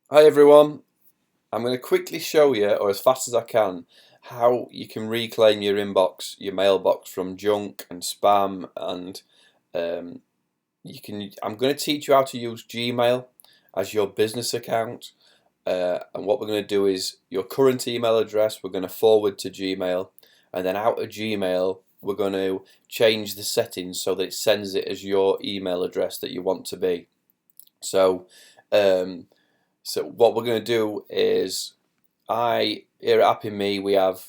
Hi everyone, I'm going to quickly show you, or as fast as I can, how you can reclaim your inbox, your mailbox from junk and spam, and um, I'm going to teach you how to use Gmail as your business account. And what we're going to do is your current email address we're going to forward to Gmail, and then out of Gmail we're going to change the settings so that it sends it as your email address that you want to be. So um, so what we're going to do is, here at Happy Me we all have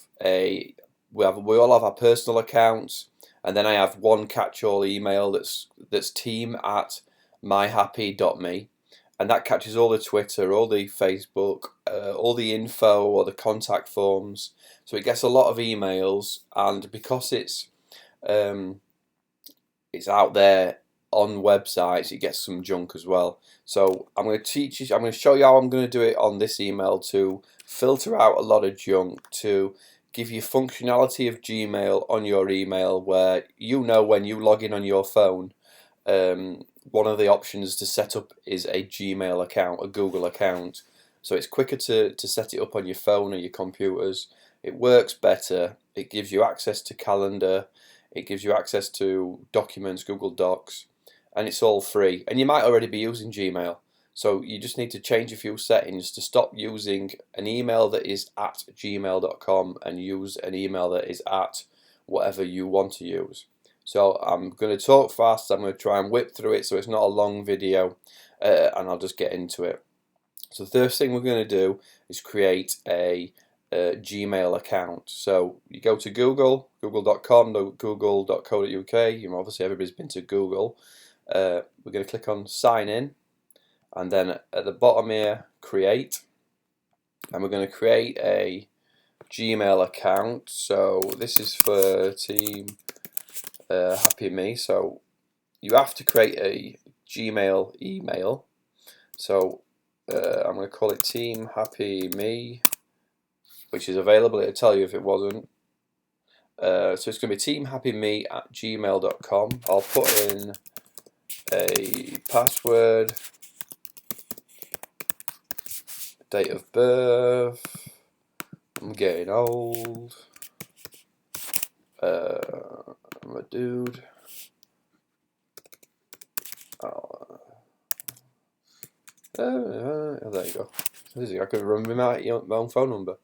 our personal accounts, and then I have one catch-all email that's team@myhappy.me, and that catches all the Twitter, all the Facebook, all the info or the contact forms. So it gets a lot of emails, and because um, it's out there on websites, it gets some junk as well. So I'm going to teach you, I'm going to show you how I'm going to do it on this email to filter out a lot of junk, to give you functionality of Gmail on your email where when you log in on your phone, one of the options to set up is a Gmail account, a Google account. So it's quicker to set it up on your phone or your computers. It works better. It gives you access to calendar. It gives you access to documents, Google Docs, and it's all free. And you might already be using Gmail. So you just need to change a few settings to stop using an email that is at gmail.com and use an email that is at whatever you want to use. So I'm going to talk fast, I'm going to try and whip through it so it's not a long video, and I'll just get into it. So the first thing we're going to do is create a Gmail account. So you go to Google, google.com, google.co.uk. Obviously everybody's been to Google. We're going to click on sign in, and then at the bottom here, create, and we're going to create a Gmail account. So this is for Team Happy Me. So you have to create a Gmail email. So I'm going to call it Team Happy Me, which is available. It'll tell you if it wasn't. So it's going to be teamhappyme@gmail.com. I'll put in a password, date of birth, I'm getting old, I'm a dude. Oh, there you go. I could remember my own phone number.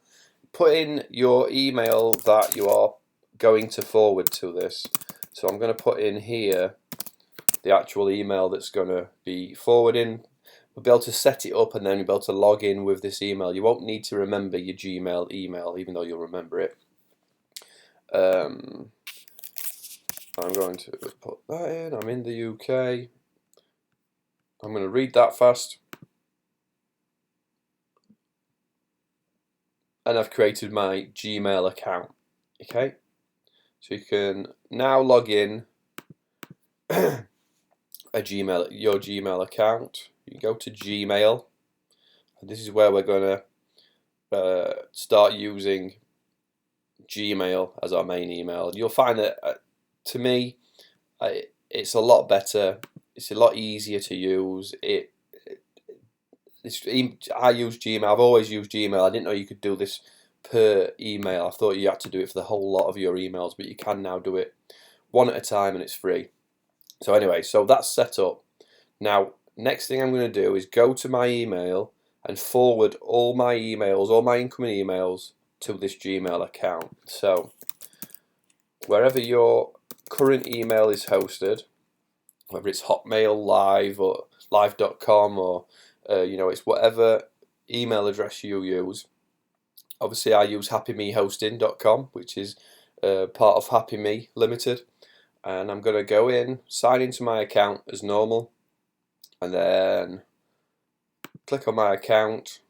Put in your email that you are going to forward to this. So I'm going to put in here the actual email that's going to be forwarding. We'll be able to set it up, and then you'll be able to log in with this email. You won't need to remember your Gmail email, even though you'll remember it. I'm going to put that in. I'm in the UK. I'm going to read that fast. And I've created my Gmail account. Okay, so you can now log in your Gmail account. You go to Gmail, and this is where we're going to start using Gmail as our main email. You'll find that to me, it's a lot better. It's a lot easier to use. I use Gmail. I've always used Gmail. I didn't know you could do this per email. I thought you had to do it for the whole lot of your emails, but you can now do it one at a time, and it's free. So anyway, so that's set up. Now, next thing I'm going to do is go to my email and forward all my emails, all my incoming emails, to this Gmail account. So wherever your current email is hosted, whether it's Hotmail Live or live.com, or it's whatever email address you use. Obviously I use happymehosting.com, which is part of Happy Me Limited, and I'm going to go in, sign into my account as normal, and then click on my account.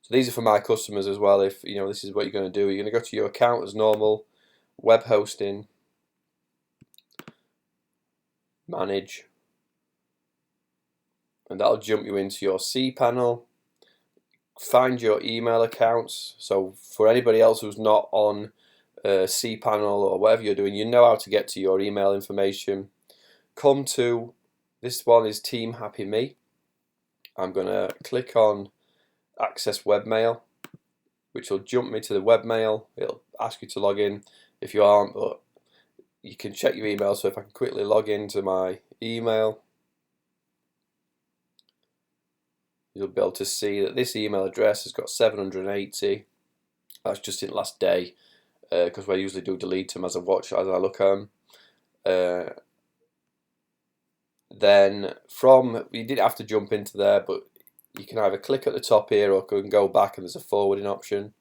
So these are for my customers as well. If this is what you're going to do, you're going to go to your account as normal, web hosting, manage, and that'll jump you into your cPanel. Find your email accounts. So for anybody else who's not on cPanel or whatever you're doing, you know how to get to your email information. Come to, this one is Team Happy Me. I'm going to click on access webmail, which will jump me to the webmail. It'll ask you to log in if you aren't, but you can check your email. So if I can quickly log into my email, you'll be able to see that this email address has got 780. That's just in the last day, because I usually do delete them as I look at them. Then you didn't have to jump into there, but you can either click at the top here or can go back and there's a forwarding option,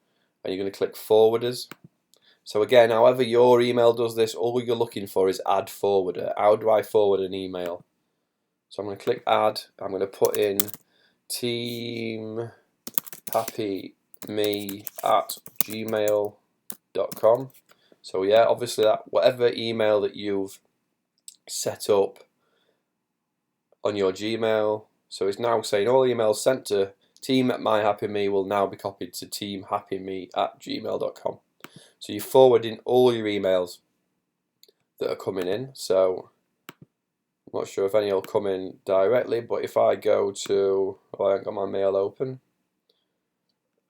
and you're going to click forwarders. So again, however your email does this, all you're looking for is add forwarder. How do I forward an email? So I'm going to click add. I'm going to put in teamhappyme@gmail.com. So yeah, obviously that whatever email that you've set up on your Gmail, so it's now saying all emails sent to team@myhappyme will now be copied to teamhappyme@gmail.com. So you're forwarding all your emails that are coming in. So I'm not sure if any will come in directly, but if I go to, I haven't got my mail open.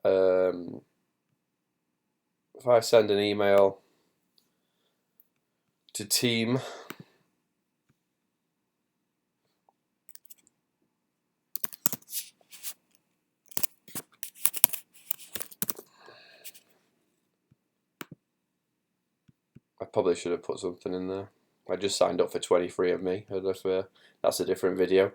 If I send an email to team, I probably should have put something in there. I just signed up for 23 of me. That's a different video.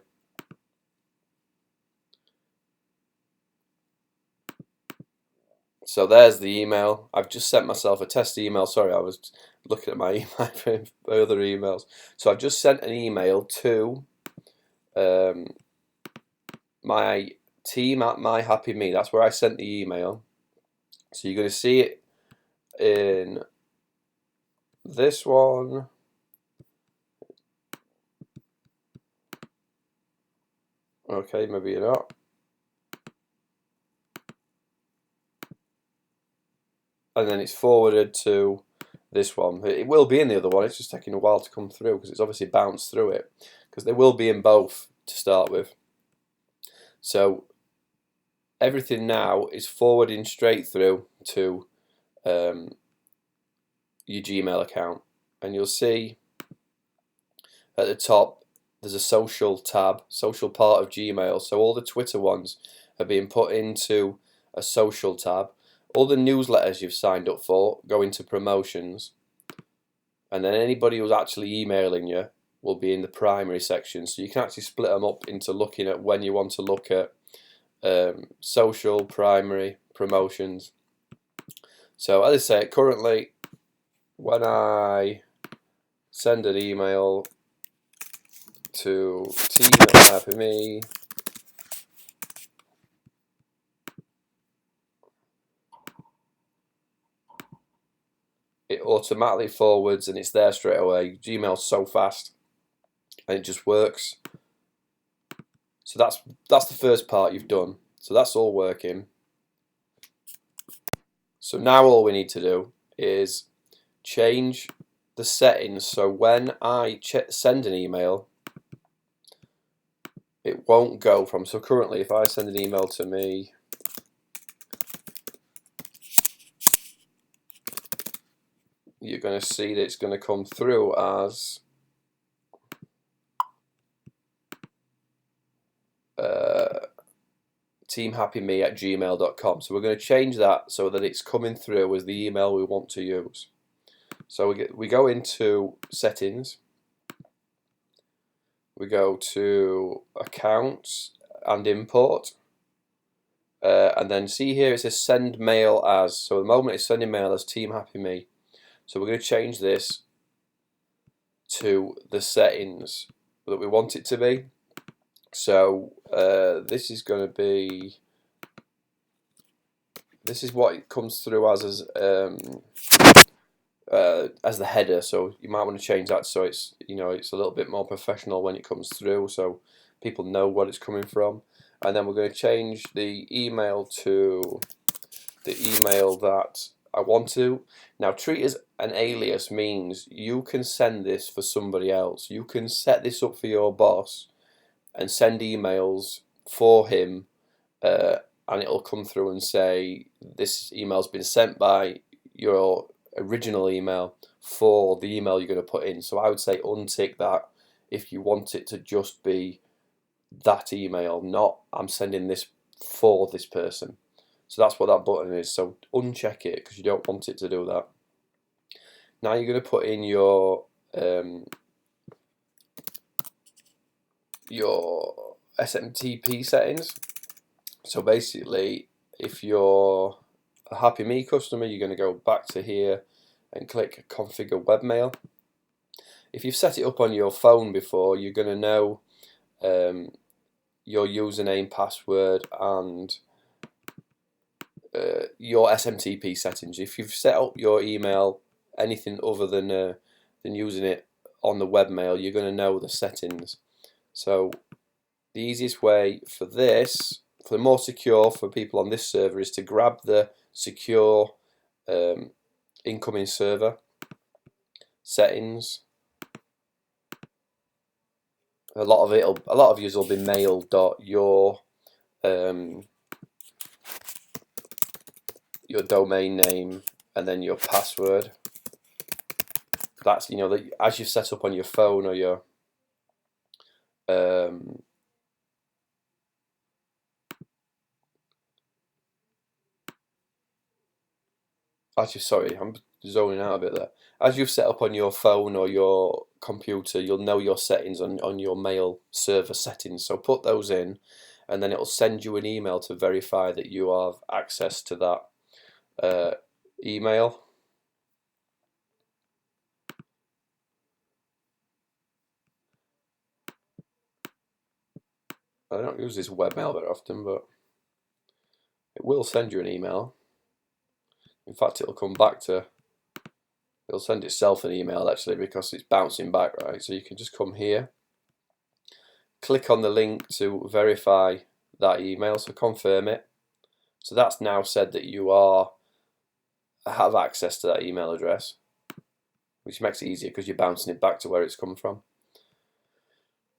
So there's the email. I've just sent myself a test email. Sorry, I was looking at my other emails. So I've just sent an email to my team@myhappyme. That's where I sent the email. So you're going to see it in this one. Okay, maybe you're not. And then it's forwarded to this one. It will be in the other one. It's just taking a while to come through because it's obviously bounced through it, because they will be in both to start with. So everything now is forwarding straight through to your Gmail account, and you'll see at the top there's a social tab, social part of Gmail. So all the Twitter ones are being put into a social tab. All the newsletters you've signed up for go into promotions, and then anybody who's actually emailing you will be in the primary section. So you can actually split them up into looking at when you want to look at social, primary, promotions. So as I say, currently when I send an email to team@myhappyme, it automatically forwards and it's there straight away. Gmail's so fast and it just works. So that's the first part you've done. So that's all working. So now all we need to do is change the settings so when I send an email, it won't go from, so currently if I send an email to me, you're going to see that it's going to come through as teamhappyme@gmail.com. So we're going to change that so that it's coming through as the email we want to use. So we go into settings, we go to accounts and import, and then see here it says send mail as. So at the moment it's sending mail as teamhappyme. So we're going to change this to the settings that we want it to be. So this is going to be, this is what it comes through as the header. So you might want to change that so it's, you know, it's a little bit more professional when it comes through, so people know what it's coming from. And then we're going to change the email to the email that I want to. Now, treat as an alias means you can send this for somebody else. You can set this up for your boss and send emails for him and it'll come through and say this email's been sent by your original email for the email you're going to put in. So I would say untick that if you want it to just be that email, not I'm sending this for this person. So that's what that button is. So uncheck it because you don't want it to do that. Now you're going to put in your SMTP settings. So basically, if you're a Happy Me customer, you're going to go back to here and click Configure Webmail. If you've set it up on your phone before, you're going to know your username, password, and your SMTP settings. If you've set up your email anything other than using it on the webmail, you're going to know the settings. So the easiest way for this, for the more secure for people on this server, is to grab the secure incoming server settings. A lot of yous will be mail.your your domain name and then your password. That's as you set up on your phone or your sorry, I'm zoning out a bit there. As you've set up on your phone or your computer, you'll know your settings on your mail server settings. So put those in, and then it'll send you an email to verify that you have access to that email. I don't use this webmail very often, but it will send you an email. In fact, it'll send itself an email actually, because it's bouncing back, right? So you can just come here, click on the link to verify that email, so confirm it. So that's now said that you have access to that email address, which makes it easier because you're bouncing it back to where it's come from.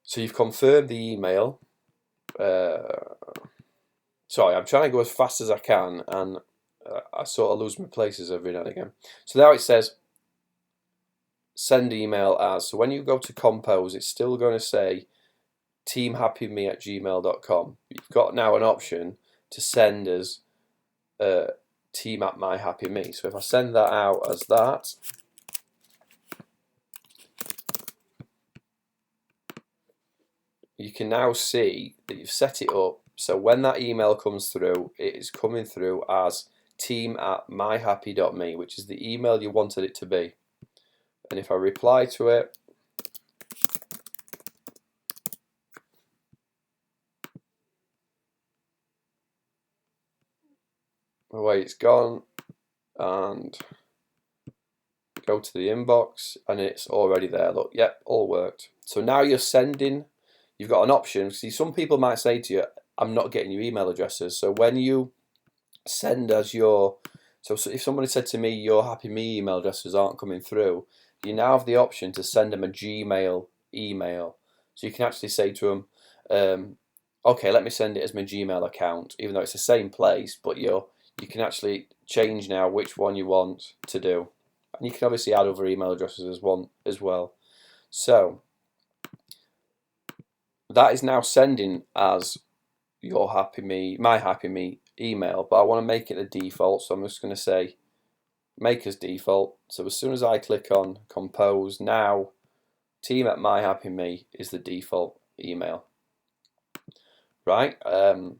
So you've confirmed the email. Sorry, I'm trying to go as fast as I can, and I sort of lose my places every now and again. So now it says send email as. So when you go to compose, it's still going to say teamhappyme@gmail.com. You've got now an option to send as team@myhappyme. So if I send that out as that, you can now see that you've set it up. So when that email comes through, it is coming through as team@myhappy.me, which is the email you wanted it to be. And if I reply to it, away it's gone, and go to the inbox, and it's already there. Look, yep, all worked. So now you're sending. You've got an option. See, some people might say to you, I'm not getting your email addresses. So when you send as your, so if somebody said to me, your Happy Me email addresses aren't coming through, you now have the option to send them a Gmail email. So you can actually say to them, okay, let me send it as my Gmail account, even though it's the same place, but you can actually change now which one you want to do. And you can obviously add other email addresses as well. So that is now sending as your Happy Me, my Happy Me email, but I want to make it the default, so I'm just going to say make as default. So as soon as I click on compose, now team@myhappyme is the default email, right? So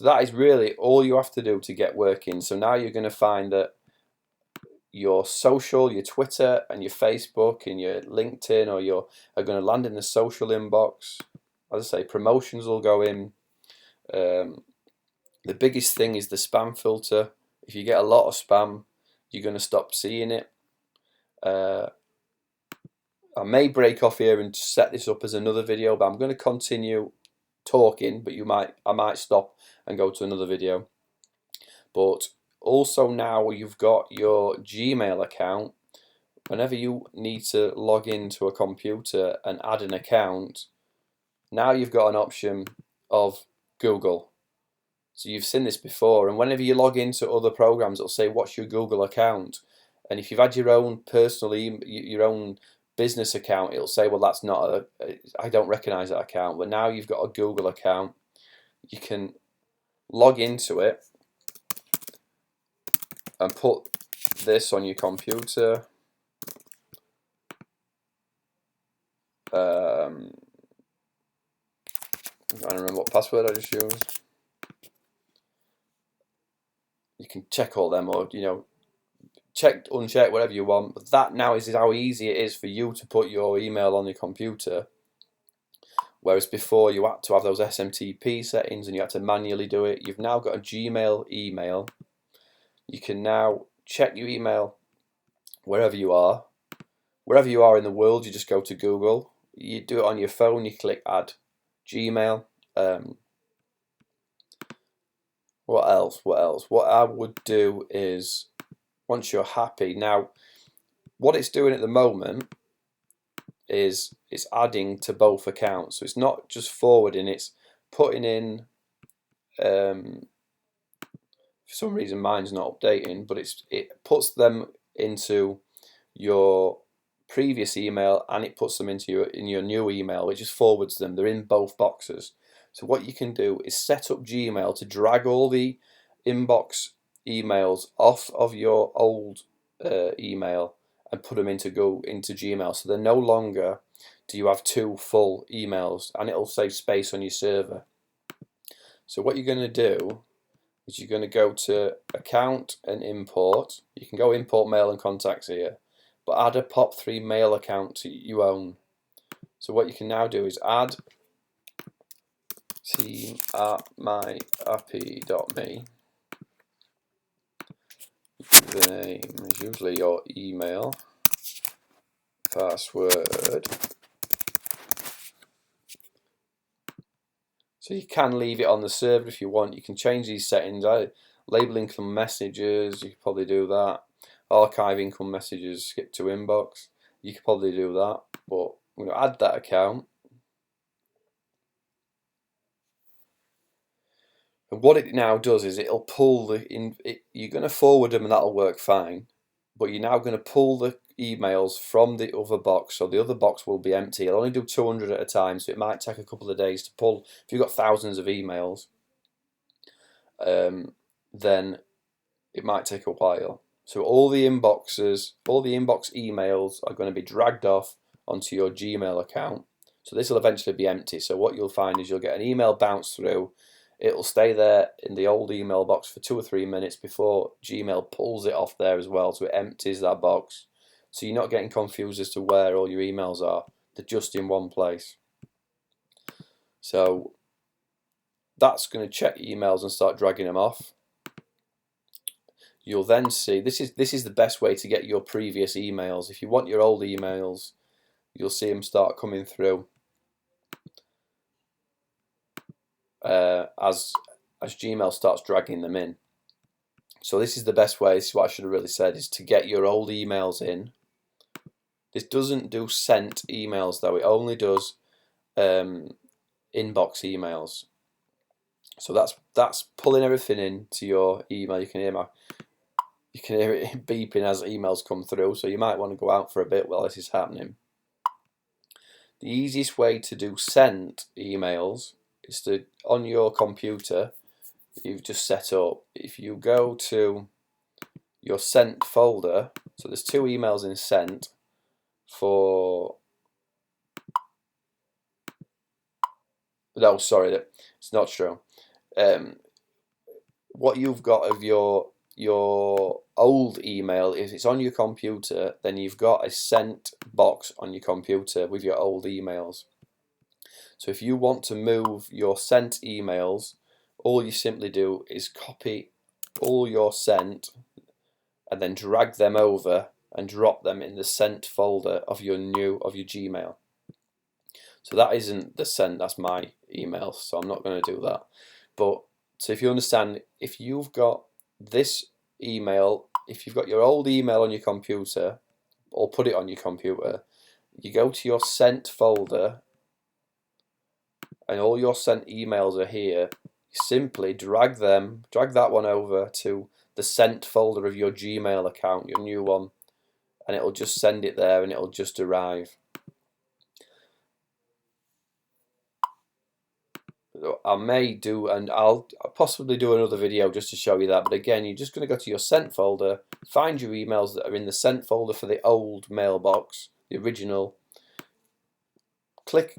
that is really all you have to do to get working. So now you're going to find that your social, your Twitter and your Facebook and your LinkedIn are going to land in the social inbox. As I say, promotions will go in. The biggest thing is the spam filter. If you get a lot of spam, you're going to stop seeing it. I may break off here and set this up as another video, but I'm going to continue talking, but I might stop and go to another video. But also now you've got your Gmail account. Whenever you need to log into a computer and add an account, now you've got an option of Google. So you've seen this before, and whenever you log into other programs, it'll say, what's your Google account? And if you've had your own personal your own business account, it'll say, well, that's not I don't recognize that account. But now you've got a Google account, you can log into it and put this on your computer. I'm trying to remember what password I just used. You can check all them, or check, uncheck, whatever you want. But that now is how easy it is for you to put your email on your computer. Whereas before you had to have those SMTP settings and you had to manually do it. You've now got a Gmail email. You can now check your email wherever you are. Wherever you are in the world, you just go to Google. You do it on your phone, you click add Gmail. What else? What I would do is, once you're happy, now what it's doing at the moment is it's adding to both accounts. So it's not just forwarding, it's putting in, for some reason mine's not updating, but it puts them into your previous email and it puts them into your new email, which just forwards them. They're in both boxes. So what you can do is set up Gmail to drag all the inbox emails off of your old email and put them into Gmail. So they're no longer do you have two full emails, and it'll save space on your server. So what you're going to do is you're going to go to account and import. You can go import mail and contacts here, but add a POP3 mail account you own. So what you can now do is add team@myappy.me. The name is usually your email, password. So you can leave it on the server if you want. You can change these settings. Label income messages, you could probably do that. Archive income messages, skip to inbox. You could probably do that, but I'm going to add that account. And what it now does is it'll pull you're going to forward them and that'll work fine, but you're now going to pull the emails from the other box, so the other box will be empty. It'll only do 200 at a time, so it might take a couple of days to pull. If you've got thousands of emails, then it might take a while. So all the inbox emails are going to be dragged off onto your Gmail account. So this will eventually be empty. So what you'll find is you'll get an email bounce through. It'll stay there in the old email box for 2 or 3 minutes before Gmail pulls it off there as well. So it empties that box. So you're not getting confused as to where all your emails are. They're just in one place. So that's going to check your emails and start dragging them off. You'll then see, this is the best way to get your previous emails. If you want your old emails, you'll see them start coming through as Gmail starts dragging them in. So this is the best way. This is what I should have really said, is to get your old emails in. This doesn't do sent emails though. It only does inbox emails. So that's pulling everything into your email. You can hear it beeping as emails come through. So you might want to go out for a bit while this is happening. The easiest way to do sent emails is to, on your computer that you've just set up, if you go to your sent folder, so there's 2 emails in sent for, no, sorry, it's not true. What you've got of your old email, if it's on your computer, then you've got a sent box on your computer with your old emails. So if you want to move your sent emails, all you simply do is copy all your sent and then drag them over and drop them in the sent folder of your Gmail. So that isn't the sent, that's my email, so I'm not going to do that. But so if you understand, if you've got this email, if you've got your old email on your computer, or put it on your computer, you go to your sent folder and all your sent emails are here. you simply drag that one over to the sent folder of your Gmail account, your new one, and it'll just send it there and it'll just arrive. I may do, and I'll possibly do another video just to show you that, but again, you're just going to go to your sent folder, find your emails that are in the sent folder for the old mailbox, the original, click,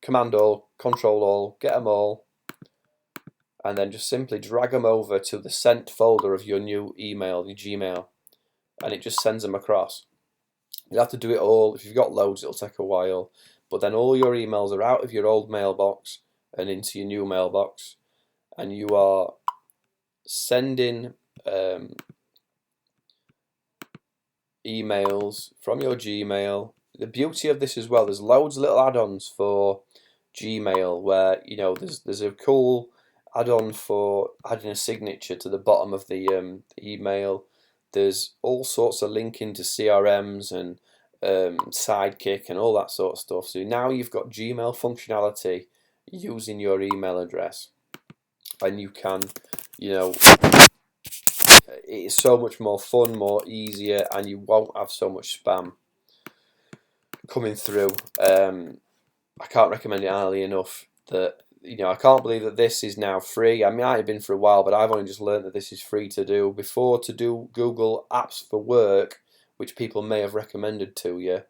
Command all, Control all, get them all, and then just simply drag them over to the sent folder of your new email, your Gmail, and it just sends them across. You have to do it all. If you've got loads, it'll take a while, but then all your emails are out of your old mailbox and into your new mailbox, and you are sending emails from your Gmail. The beauty of this as well, there's loads of little add-ons for Gmail where there's a cool add-on for adding a signature to the bottom of the email. There's all sorts of linking to CRMs and Sidekick and all that sort of stuff. So now you've got Gmail functionality using your email address, and you can, it's so much more fun, more easier, and you won't have so much spam coming through. I can't recommend it highly enough. That I can't believe that this is now free. I mean, it have been for a while, but I've only just learned that this is free to do. Before, to do Google Apps for Work, which people may have recommended to you,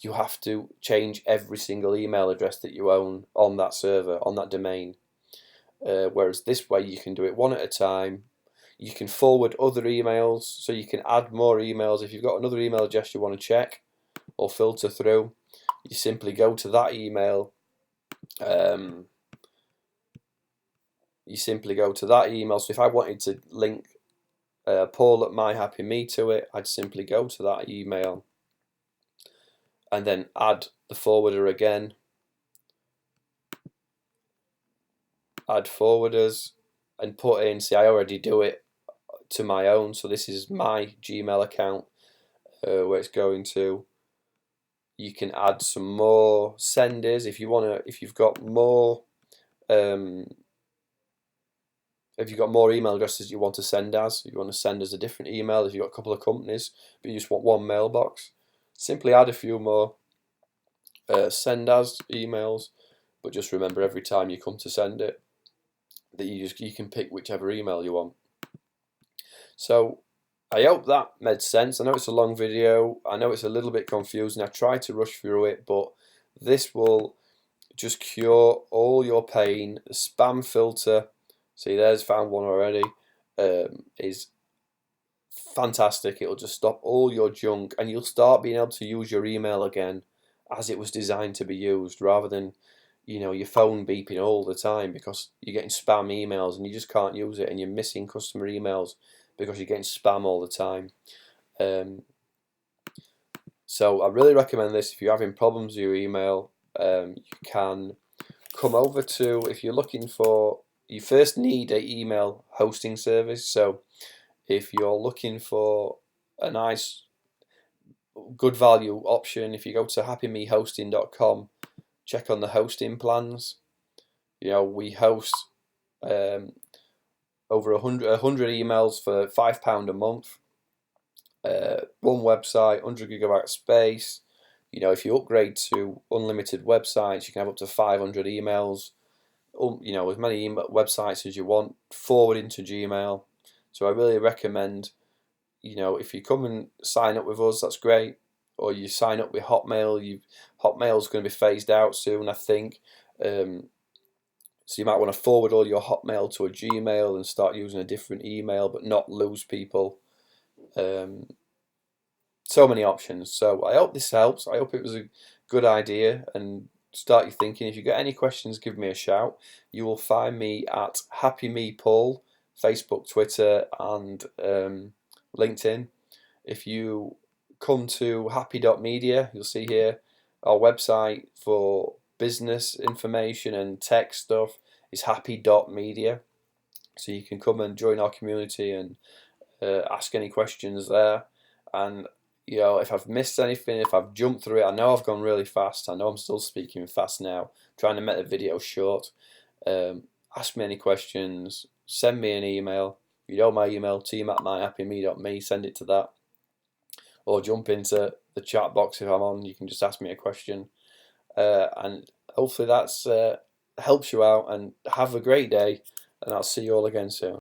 you have to change every single email address that you own on that server, on that domain. Whereas this way you can do it one at a time. You can forward other emails, so you can add more emails. If you've got another email address you want to check or filter through, you simply go to that email. So if I wanted to link Paul at My Happy Me to it, I'd simply go to that email and then add the forwarder again, add forwarders, and put in, see, I already do it to my own, so this is my Gmail account where it's going to. You can add some more senders if you want to. If you've got more email addresses you want to send as, you want to send as a different email. If you've got a couple of companies but you just want one mailbox, simply add a few more send as emails. But just remember, every time you come to send it, that you can pick whichever email you want. So I hope that made sense. I know it's a long video. I know it's a little bit confusing. I tried to rush through it, but this will just cure all your pain. The spam filter, see, there's found one already, is fantastic. It'll just stop all your junk, and you'll start being able to use your email again as it was designed to be used, rather than your phone beeping all the time because you're getting spam emails and you just can't use it, and you're missing customer emails because you're getting spam all the time. So I really recommend this if you're having problems with your email. You can come over to, if you're looking for, you first need an email hosting service. So if you're looking for a nice, good value option, if you go to happymehosting.com, check on the hosting plans. We host over 100 emails for £5 a month. One website, 100 gigabyte space. If you upgrade to unlimited websites, you can have up to 500 emails. As many websites as you want, forward into Gmail. So I really recommend, if you come and sign up with us, that's great. Or you sign up with Hotmail. Hotmail's going to be phased out soon, I think. So you might want to forward all your Hotmail to a Gmail and start using a different email, but not lose people. So many options. So I hope this helps. I hope it was a good idea and start you thinking. If you get any questions, give me a shout. You will find me at Happy Me Paul, Facebook, Twitter, and LinkedIn. If you come to happy.media, you'll see here our website for business information and tech stuff is happy.media. So you can come and join our community and ask any questions there. And if I've missed anything, if I've jumped through it, I know I've gone really fast. I know I'm still speaking fast now, trying to make the video short. ask me any questions, send me an email. You know my email, team@myhappyme.me, send it to that. Or jump into the chat box if I'm on, you can just ask me a question. And hopefully that's helps you out, and have a great day, and I'll see you all again soon.